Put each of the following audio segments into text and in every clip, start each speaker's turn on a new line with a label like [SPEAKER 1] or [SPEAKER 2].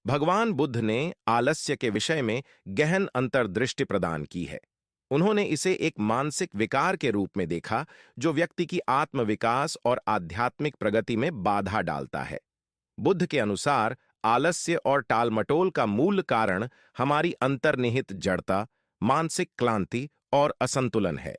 [SPEAKER 1] भगवान बुद्ध ने आलस्य के विषय में गहन अंतर्दृष्टि प्रदान की है। उन्होंने इसे एक मानसिक विकार के रूप में देखा जो व्यक्ति की आत्मविकास और आध्यात्मिक प्रगति में बाधा डालता है। बुद्ध के अनुसार आलस्य और टालमटोल का मूल कारण हमारी अंतर्निहित जड़ता, मानसिक क्लांति और असंतुलन है।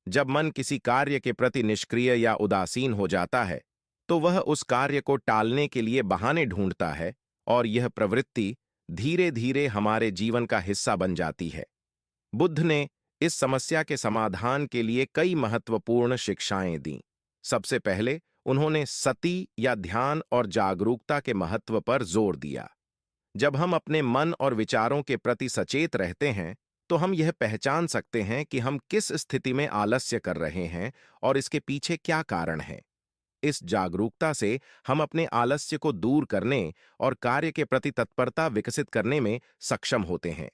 [SPEAKER 1] जब मन किसी कार्य के प्रति निष्क्रिय या उदासीन हो जाता है, तो वह उस कार्य को टालने के लिए बहाने ढूंढता है और यह प्रवृत्ति धीरे धीरे हमारे जीवन का हिस्सा बन जाती है। बुद्ध ने इस समस्या के समाधान के लिए कई महत्वपूर्ण शिक्षाएं दी। सबसे पहले उन्होंने सती या ध्यान और जागरूकता के महत्व पर जोर दिया। जब हम अपने मन और विचारों के प्रति सचेत रहते हैं, तो हम यह पहचान सकते हैं कि हम किस स्थिति में आलस्य कर रहे हैं और इसके पीछे क्या कारण है। इस जागरूकता से हम अपने आलस्य को दूर करने और कार्य के प्रति तत्परता विकसित करने में सक्षम होते हैं।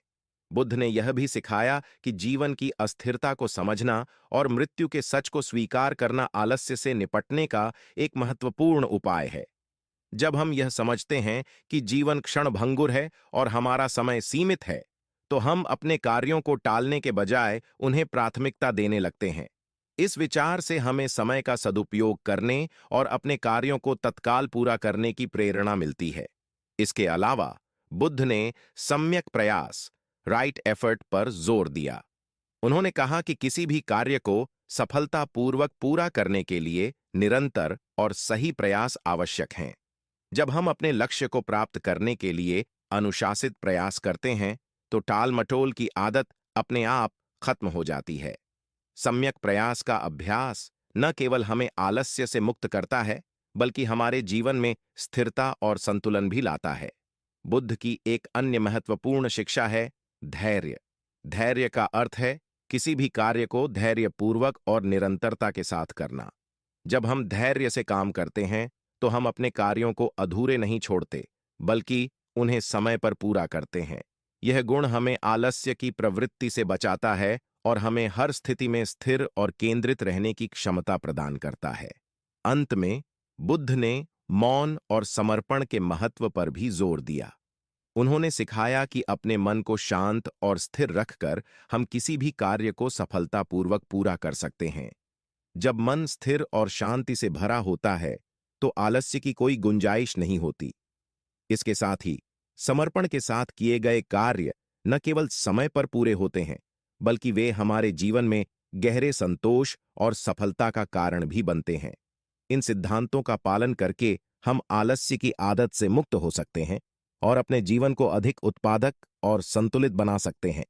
[SPEAKER 1] बुद्ध ने यह भी सिखाया कि जीवन की अस्थिरता को समझना और मृत्यु के सच को स्वीकार करना आलस्य से निपटने का एक महत्वपूर्ण उपाय है। जब हम यह समझते हैं कि जीवन क्षणभंगुर है और हमारा समय सीमित है, तो हम अपने कार्यों को टालने के बजाय उन्हें प्राथमिकता देने लगते हैं। इस विचार से हमें समय का सदुपयोग करने और अपने कार्यों को तत्काल पूरा करने की प्रेरणा मिलती है। इसके अलावा बुद्ध ने सम्यक प्रयास, राइट एफर्ट पर जोर दिया। उन्होंने कहा कि किसी भी कार्य को सफलतापूर्वक पूरा करने के लिए निरंतर और सही प्रयास आवश्यक हैं। जब हम अपने लक्ष्य को प्राप्त करने के लिए अनुशासित प्रयास करते हैं, तो टाल-मटोल की आदत अपने आप खत्म हो जाती है। सम्यक प्रयास का अभ्यास न केवल हमें आलस्य से मुक्त करता है, बल्कि हमारे जीवन में स्थिरता और संतुलन भी लाता है। बुद्ध की एक अन्य महत्वपूर्ण शिक्षा है धैर्य। धैर्य का अर्थ है किसी भी कार्य को धैर्यपूर्वक और निरंतरता के साथ करना। जब हम धैर्य से काम करते हैं, तो हम अपने कार्यों को अधूरे नहीं छोड़ते, बल्कि उन्हें समय पर पूरा करते हैं। यह गुण हमें आलस्य की प्रवृत्ति से बचाता है और हमें हर स्थिति में स्थिर और केंद्रित रहने की क्षमता प्रदान करता है। अंत में बुद्ध ने मौन और समर्पण के महत्व पर भी जोर दिया। उन्होंने सिखाया कि अपने मन को शांत और स्थिर रखकर हम किसी भी कार्य को सफलतापूर्वक पूरा कर सकते हैं। जब मन स्थिर और शांति से भरा होता है, तो आलस्य की कोई गुंजाइश नहीं होती। इसके साथ ही समर्पण के साथ किए गए कार्य न केवल समय पर पूरे होते हैं, बल्कि वे हमारे जीवन में गहरे संतोष और सफलता का कारण भी बनते हैं। इन सिद्धांतों का पालन करके हम आलस्य की आदत से मुक्त हो सकते हैं और अपने जीवन को अधिक उत्पादक और संतुलित बना सकते हैं।